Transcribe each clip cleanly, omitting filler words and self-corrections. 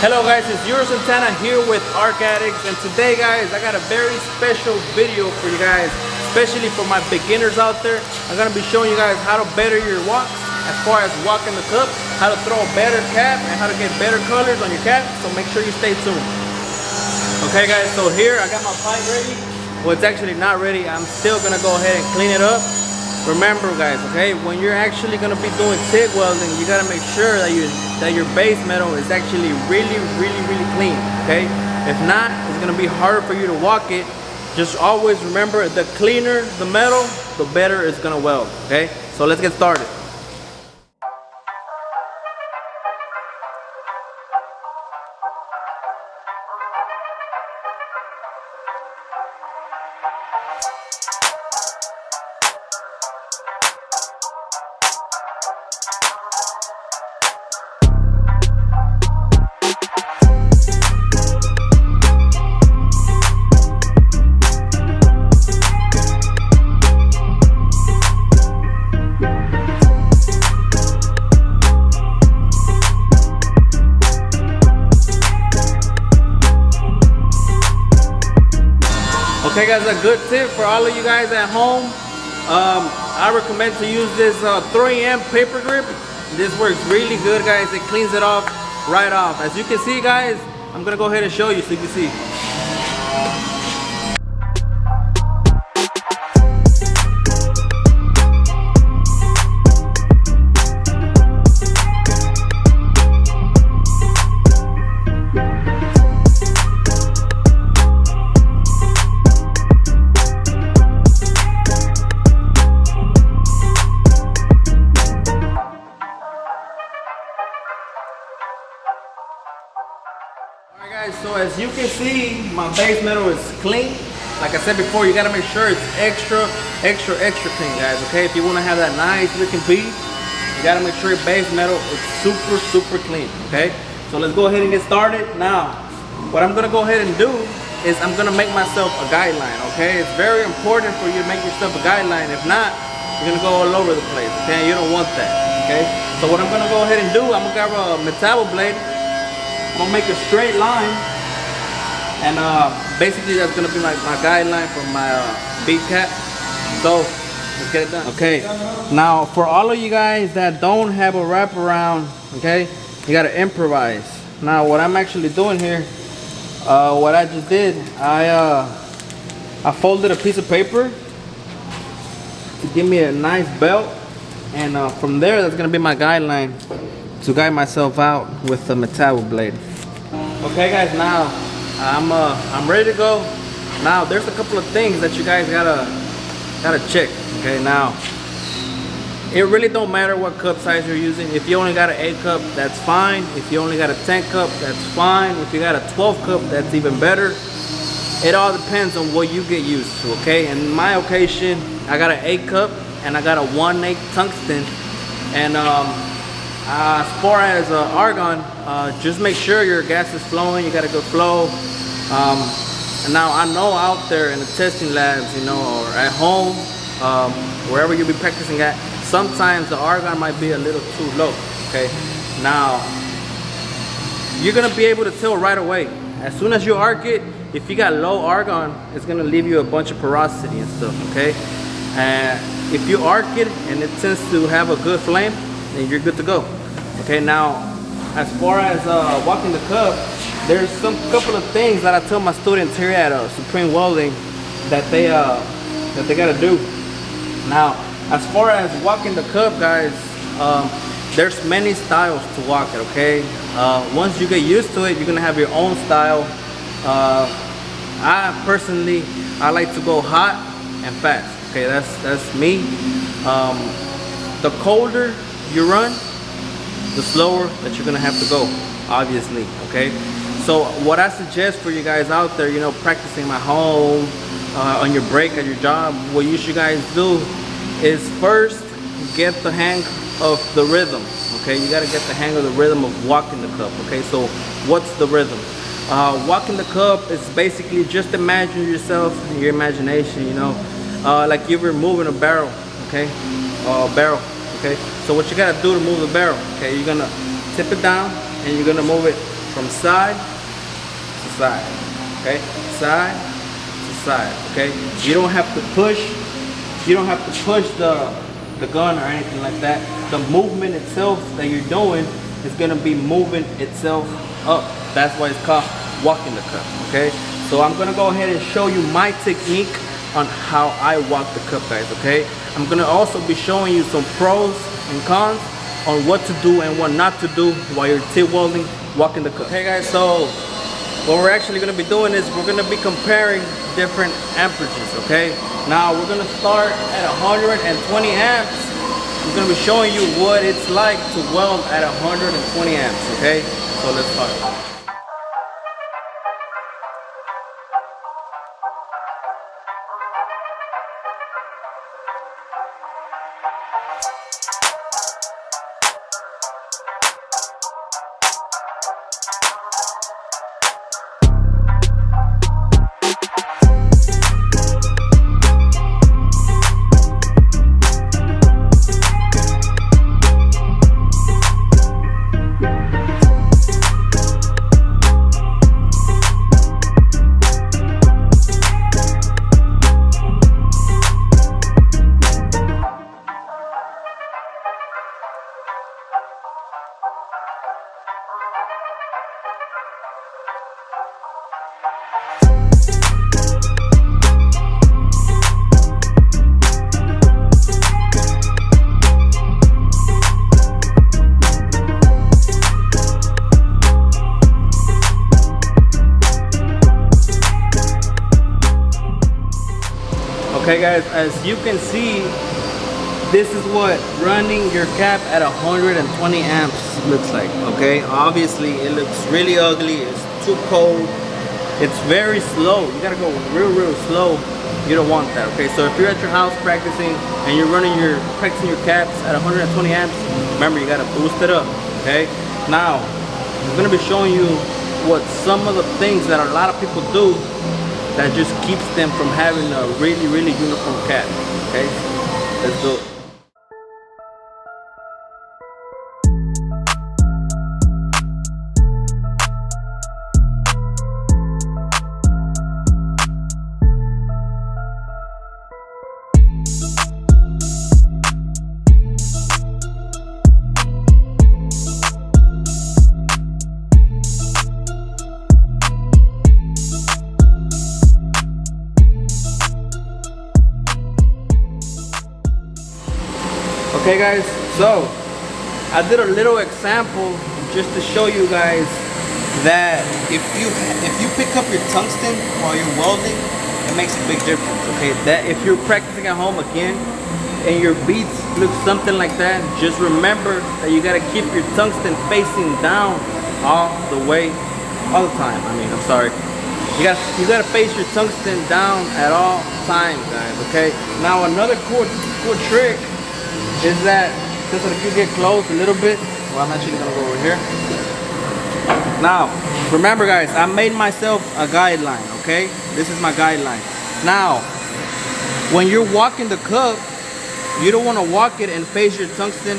Hello guys, it's yours Santana here with Arc Addicts, and today guys I got a very special video for you guys, especially for my beginners out there. I'm gonna be showing you guys how to better your walks as far as walking the cup, how to throw a better cap, and how to get better colors on your cap, so make sure you stay tuned. Okay guys, so here I got my pipe ready. Well, it's actually not ready. I'm still gonna go ahead and clean it up. Remember guys, okay, when you're actually gonna be doing TIG welding, you gotta make sure that your base metal is actually really clean, okay? If not, it's gonna be harder for you to walk it. Just always remember, the cleaner the metal, the better it's gonna weld, okay? So let's get started. Okay guys, a good tip for all of you guys at home, I recommend to use this 3M paper grip. This works really good guys. It cleans it off right off. As you can see guys, I'm gonna go ahead and show you so you can see. So as you can see, my base metal is clean. Like I said before, you gotta make sure it's extra clean guys, okay? If you wanna have that nice looking piece, you gotta make sure your base metal is super clean, okay? So let's go ahead and get started. Now, what I'm gonna go ahead and do is I'm gonna make myself a guideline, okay? It's very important for you to make yourself a guideline. If not, you're gonna go all over the place, okay? You don't want that, okay? So what I'm gonna go ahead and do, I'm gonna grab a metal blade. I'm gonna make a straight line, and basically that's gonna be like my guideline for my bead cap. So let's get it done. Okay, now for all of you guys that don't have a wraparound, okay, you gotta improvise. Now what I'm actually doing here, what I just did, I folded a piece of paper to give me a nice belt, and from there that's gonna be my guideline to guide myself out with the metal blade. Okay guys, now I'm ready to go. Now there's a couple of things that you guys gotta check. Okay, now it really don't matter what cup size you're using. If you only got an 8 cup, that's fine. If you only got a 10 cup, that's fine. If you got a 12 cup, that's even better. It all depends on what you get used to, okay? In my occasion, I got an 8 cup and I got a 1/8 tungsten, and as far as argon, just make sure your gas is flowing. You got a good flow. And now I know out there in the testing labs, you know, or at home, wherever you'll be practicing at, sometimes the argon might be a little too low. Okay, now you're gonna be able to tell right away. As soon as you arc it, if you got low argon, it's gonna leave you a bunch of porosity and stuff. Okay, and if you arc it and it tends to have a good flame, then you're good to go. Okay, now as far as walking the cup, there's some couple of things that I tell my students here at Supreme Welding that they gotta do. Now as far as walking the cup guys, there's many styles to walk it, okay? Once you get used to it, you're gonna have your own style. I personally like to go hot and fast. Okay, that's me. The colder you run, the slower that you're gonna have to go, obviously, okay? So what I suggest for you guys out there, you know, practicing at home, on your break at your job, what you should guys do is first get the hang of the rhythm, okay? You gotta get the hang of the rhythm of walking the cup, okay? So what's the rhythm? Walking the cup is basically just imagine yourself, your imagination, you know, like you were moving a barrel, okay? Okay, so what you gotta do to move the barrel, okay, you're gonna tip it down and you're gonna move it from side to side, okay? Side to side, okay? You don't have to push. You don't have to push the gun or anything like that. The movement itself that you're doing is gonna be moving itself up. That's why it's called walking the cup, okay? So I'm gonna go ahead and show you my technique on how I walk the cup, guys, okay? I'm gonna also be showing you some pros and cons on what to do and what not to do while you're TIG welding, walking the cup. Okay guys, so what we're actually gonna be doing is we're gonna be comparing different amperages, okay? Now we're gonna start at 120 amps. I'm gonna be showing you what it's like to weld at 120 amps, okay? So let's start. Okay guys, as you can see, this is what running your cap at 120 amps looks like, okay? Obviously, it looks really ugly, it's too cold, it's very slow. You gotta go real slow. You don't want that, okay? So if you're at your house practicing and you're practicing your caps at 120 amps, remember you gotta boost it up, okay? Now, I'm gonna be showing you what some of the things that a lot of people do that just keeps them from having a really uniform cap, okay? Let's do it. Okay guys, so I did a little example just to show you guys that if you pick up your tungsten while you're welding, it makes a big difference, okay? That if you're practicing at home again and your beats look something like that, just remember that you gotta keep your tungsten facing down all the way, all the time. I'm sorry. You gotta face your tungsten down at all times, guys, okay? Now another cool trick is that, just so that you get close a little bit, well, I'm actually gonna go over here. Now, remember guys, I made myself a guideline, okay? This is my guideline. Now, when you're walking the cup, you don't wanna walk it and face your tungsten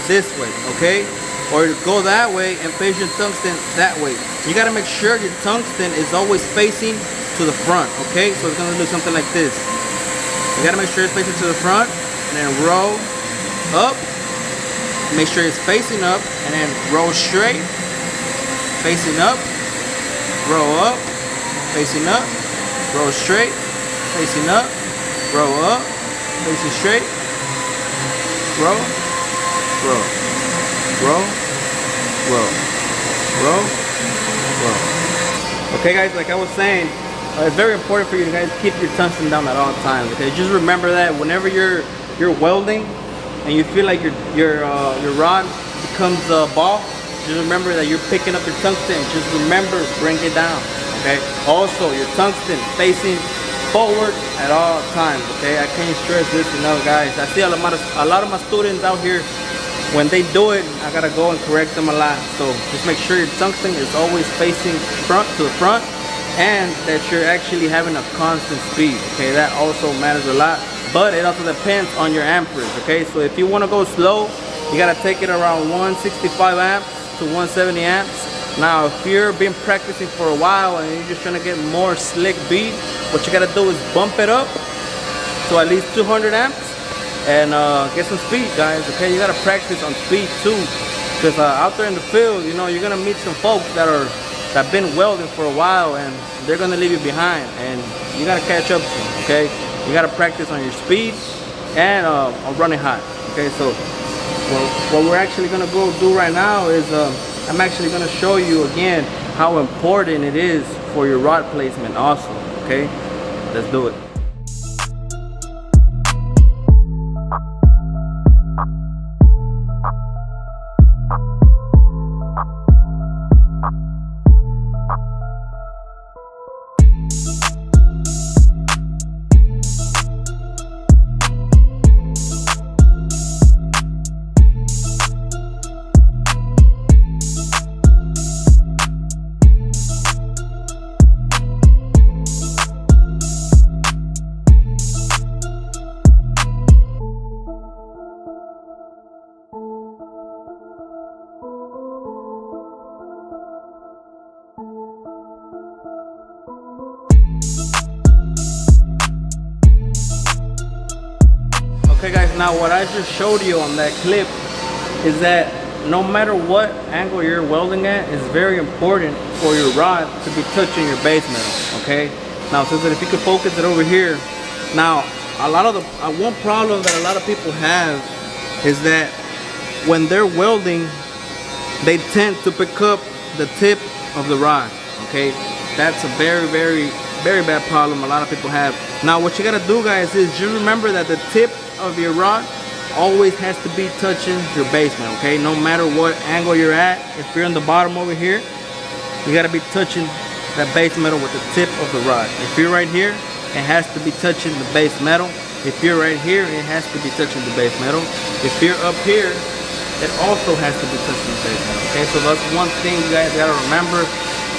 this way, okay? Or go that way and face your tungsten that way. You gotta make sure your tungsten is always facing to the front, okay? So it's gonna do something like this. You gotta make sure it's facing to the front, and then roll up, make sure it's facing up, and then roll straight, facing up, roll up, facing up, roll straight, facing up, roll up, facing straight, roll, roll, roll, roll, roll, roll. Okay guys, like I was saying, it's very important for you to guys keep your tungsten down at all times, okay? Just remember that whenever you're welding and you feel like your rod becomes a ball, just remember that you're picking up your tungsten. Just remember, bring it down, okay? Also, your tungsten facing forward at all times, okay? I can't stress this enough, guys. I see a lot of my students out here, when they do it, I gotta go and correct them a lot. So just make sure your tungsten is always facing to the front, and that you're actually having a constant speed, okay? That also matters a lot. But it also depends on your amperage, okay? So if you want to go slow, you got to take it around 165 amps to 170 amps. Now, if you're been practicing for a while and you're just trying to get more slick beat, what you gotta do is bump it up to at least 200 amps and get some speed, guys. Okay, you gotta practice on speed too, because out there in the field, you know, you're gonna meet some folks that been welding for a while, and they're gonna leave you behind, and you gotta catch up to them. Okay, you gotta practice on your speed and on running hot. Okay, so what we're actually gonna go do right now is I'm actually gonna show you again how important it is for your rod placement also. Okay, let's do it. Okay guys, now what I just showed you on that clip is that no matter what angle you're welding at, it's very important for your rod to be touching your base metal. Okay, now since if you could focus it over here, now a lot of the one problem that a lot of people have is that when they're welding, they tend to pick up the tip of the rod. Okay, that's a very bad problem a lot of people have. Now what you gotta do, guys, is just remember that the tip of your rod always has to be touching your base metal. Okay, no matter what angle you're at, if you're in the bottom over here, you got to be touching that base metal with the tip of the rod. If you're right here, it has to be touching the base metal. If you're right here, it has to be touching the base metal. If you're up here, it also has to be touching the base metal. Okay, so that's one thing you guys got to remember.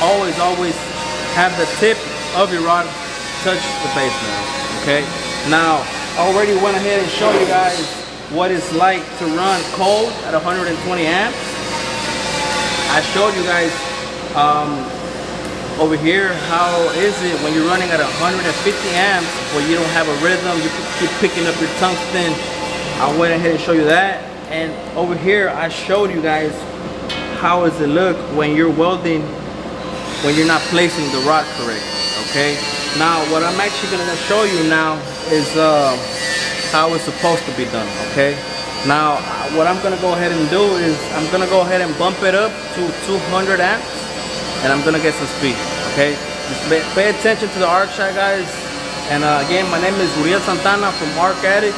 Always have the tip of your rod touch the base metal. Okay, now I already went ahead and showed you guys what it's like to run cold at 120 amps. I showed you guys over here how is it when you're running at 150 amps where you don't have a rhythm, you keep picking up your tungsten. I went ahead and showed you that. And over here I showed you guys how does it look when you're welding, when you're not placing the rod correct. Okay, now what I'm actually going to show you now is how it's supposed to be done. Okay, now what I'm going to go ahead and do is I'm going to go ahead and bump it up to 200 amps and I'm going to get some speed. Okay, just pay attention to the arc shot, guys. And again, my name is Uriel Santana from Arc Addicts.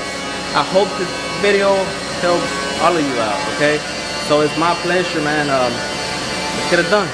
I hope this video helps all of you out. Okay, so it's my pleasure, man. Let's get it done.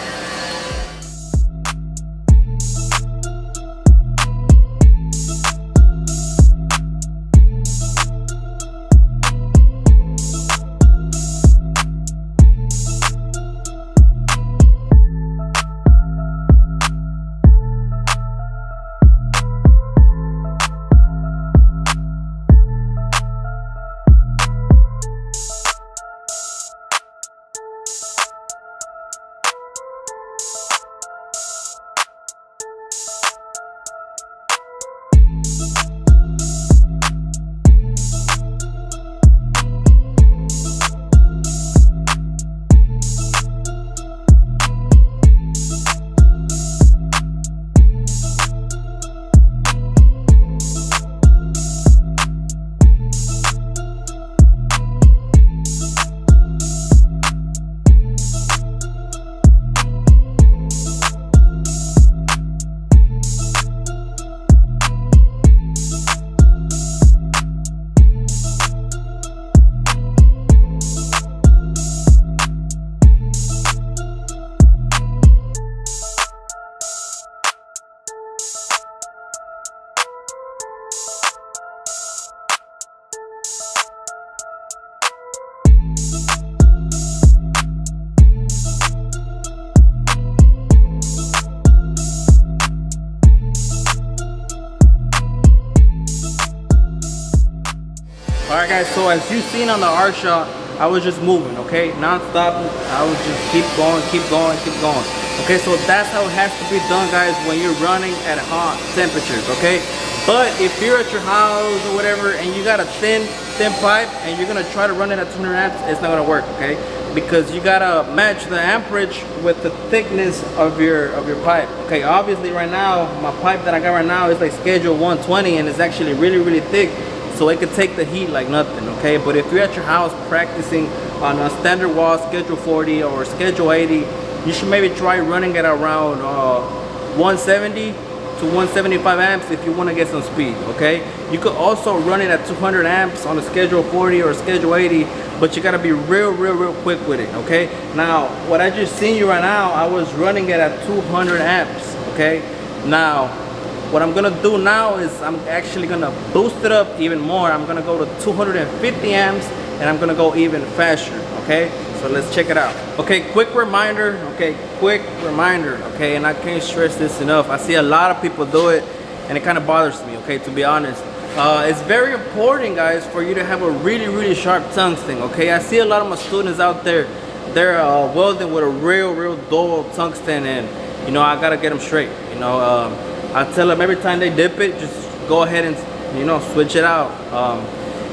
Alright guys, so as you've seen on the arc shot, I was just moving, okay, non-stop. I was just keep going, keep going, keep going. Okay, so that's how it has to be done, guys, when you're running at hot temperatures, okay? But if you're at your house or whatever and you got a thin pipe and you're gonna try to run it at 200 amps, it's not gonna work, okay? Because you gotta match the amperage with the thickness of your pipe. Okay, obviously right now, my pipe that I got right now is like schedule 120 and it's actually really thick, so it could take the heat like nothing, okay? But if you're at your house practicing on a standard wall, schedule 40 or schedule 80, you should maybe try running it around 170 to 175 amps if you want to get some speed, okay? You could also run it at 200 amps on a schedule 40 or schedule 80, but you got to be real quick with it, okay? Now, what I just seen you right now, I was running it at 200 amps, okay? Now, what I'm gonna do now is I'm actually gonna boost it up even more. I'm gonna go to 250 amps and I'm gonna go even faster, okay? So let's check it out. Okay, quick reminder, okay, and I can't stress this enough. I see a lot of people do it and it kind of bothers me, okay, to be honest. It's very important, guys, for you to have a really sharp tungsten, okay? I see a lot of my students out there, they're welding with a real dull tungsten, and you know, I gotta get them straight, you know. I tell them every time they dip it, just go ahead and, you know, switch it out.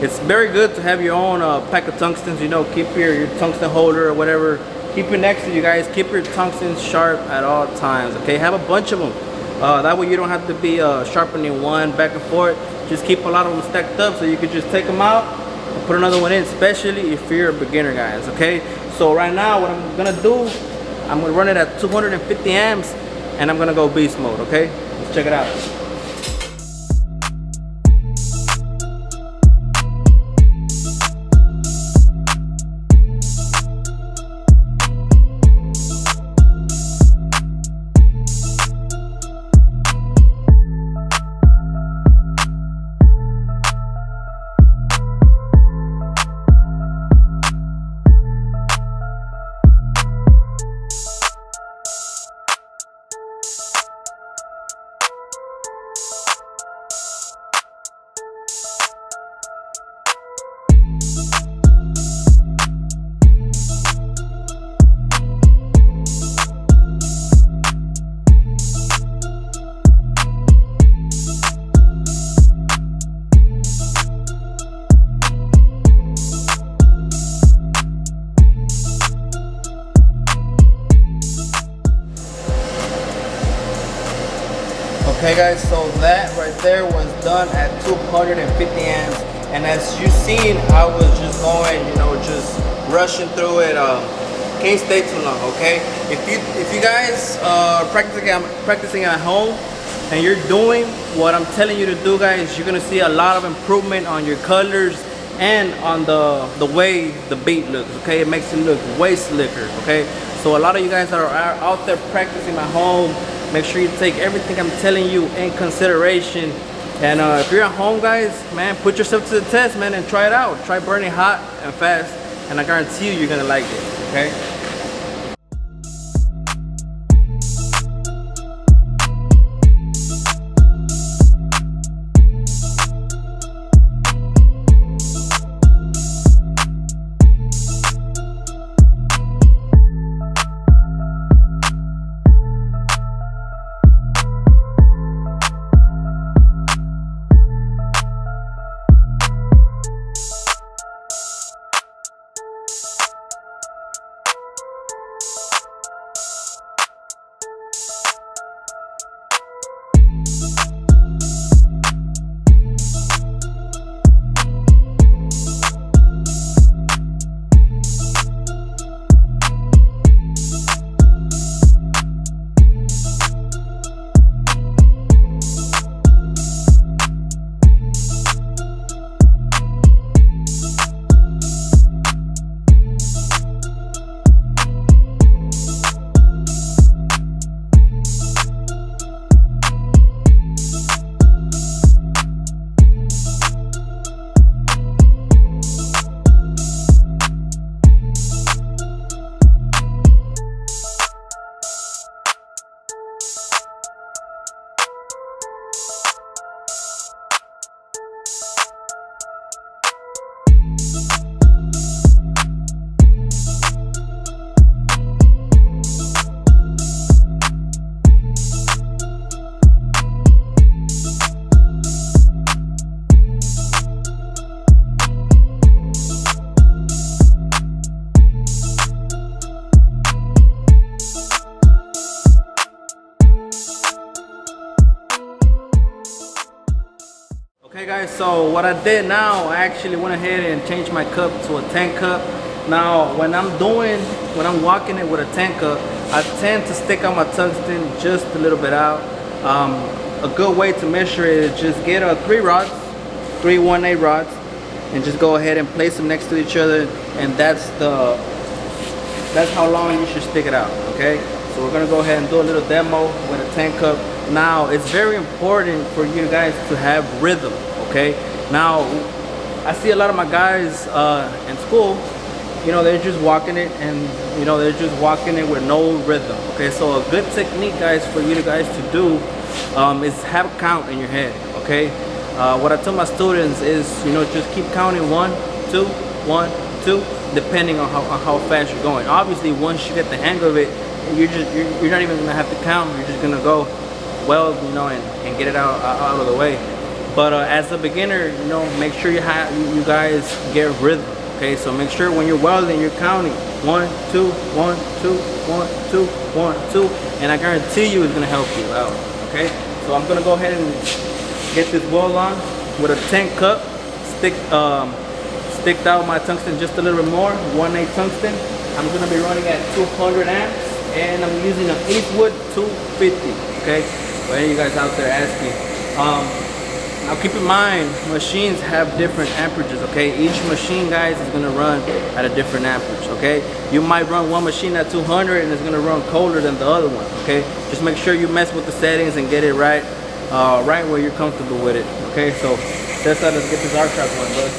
It's very good to have your own pack of tungstens, you know, keep your tungsten holder or whatever. Keep it next to you, guys. Keep your tungstens sharp at all times, okay? Have a bunch of them. That way you don't have to be sharpening one back and forth. Just keep a lot of them stacked up so you can just take them out and put another one in, especially if you're a beginner, guys, okay? So right now what I'm gonna do, I'm gonna run it at 250 amps and I'm gonna go beast mode, okay? Let's check it out. Okay guys, so that right there was done at 250 amps, and as you seen, I was just going, you know, just rushing through it. Can't stay too long, okay? If you guys are practicing at home and you're doing what I'm telling you to do, guys, you're gonna see a lot of improvement on your colors and on the way the beat looks, okay? It makes it look way slicker, okay? So a lot of you guys that are out there practicing at home, make sure you take everything I'm telling you in consideration. And if you're at home, guys, man, put yourself to the test, man, and try it out. Try burning hot and fast, and I guarantee you, you're gonna like it, okay? Okay guys, so what I did now, I actually went ahead and changed my cup to a tank cup. Now when I'm walking it with a tank cup, I tend to stick out my tungsten just a little bit out. A good way to measure it is just get 3 rods, 3 1/8 rods, and just go ahead and place them next to each other, and that's how long you should stick it out. Okay, so we're gonna go ahead and do a little demo with a tank cup. Now it's very important for you guys to have rhythm. Okay, now I see a lot of my guys in school, you know, they're just walking it, and you know, they're just walking it with no rhythm. Okay, so a good technique, guys, for you guys to do is have a count in your head. Okay, what I tell my students is, you know, just keep counting 1 2 1 2, depending on how fast you're going. Obviously, once you get the hang of it, you're not even gonna have to count. You're just gonna go well, you know, and get it out of the way. But as a beginner, you know, make sure you guys get rhythm. Okay, so make sure when you're welding, you're counting 1 2 1 2 1 2 1 2, and I guarantee you it's gonna help you out. Okay, so I'm gonna go ahead and get this weld on with a tank cup. Sticked out my tungsten just a little bit more, 1/8 tungsten. I'm gonna be running at 200 amps, and I'm using an Eastwood 250. Okay, for any of you guys out there asking. Now keep in mind, machines have different amperages. Okay, each machine, guys, is gonna run at a different amperage. Okay, you might run one machine at 200 and it's gonna run colder than the other one. Okay, just make sure you mess with the settings and get it right, right where you're comfortable with it. Okay, so let's get this arc track going, bud.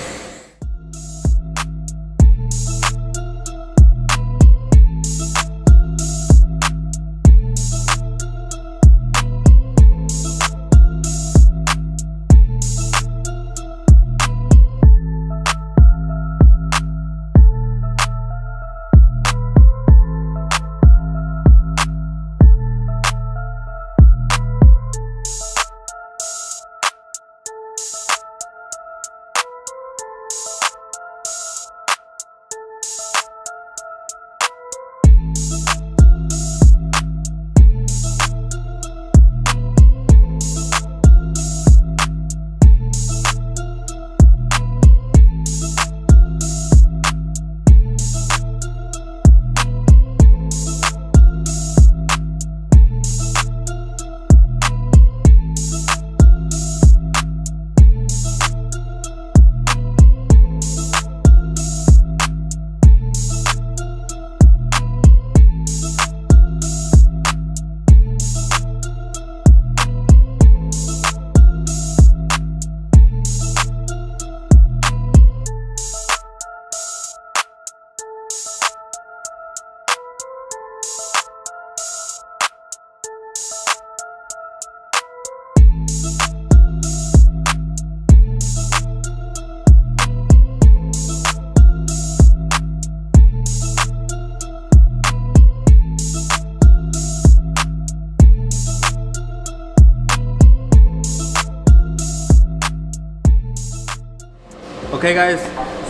Okay guys,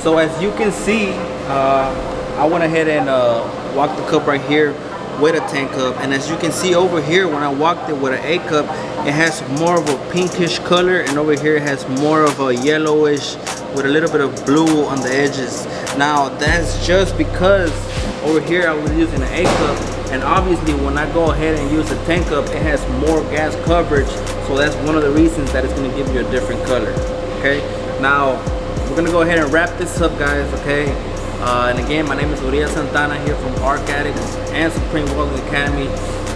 so as you can see, I went ahead and walked the cup right here with a tank cup, and as you can see over here, when I walked it with an A cup, it has more of a pinkish color, and over here it has more of a yellowish with a little bit of blue on the edges. Now that's just because over here I was using an A cup, and obviously when I go ahead and use a tank cup, it has more gas coverage, so that's one of the reasons that it's going to give you a different color. Okay, now we're gonna go ahead and wrap this up, guys. Okay, and again, my name is Uriel Santana here from Arc Addicts and Supreme Welding Academy,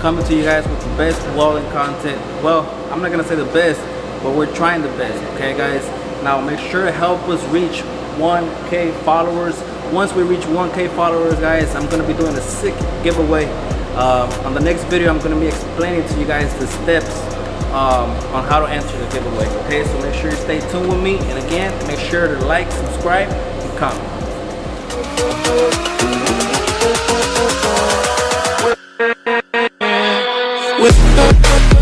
coming to you guys with the best welding content. Well, I'm not gonna say the best, but we're trying the best. Okay guys, now make sure to help us reach 1K followers. Once we reach 1K followers, guys, I'm gonna be doing a sick giveaway. On the next video, I'm gonna be explaining to you guys the steps on how to enter the giveaway. Okay, so make sure you stay tuned with me, and again, make sure to like, subscribe, and comment. With